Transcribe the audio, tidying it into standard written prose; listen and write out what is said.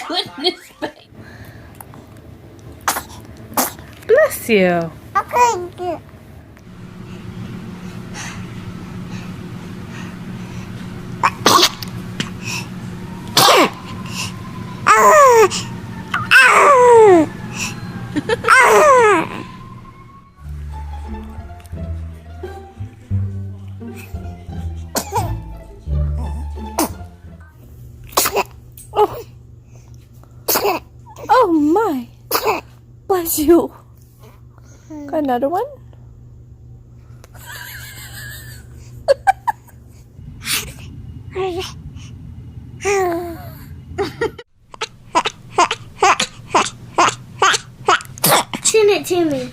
Goodness, babe. Bless you. Okay. Oh. Oh my. Bless you. Got another one? Chin it to me.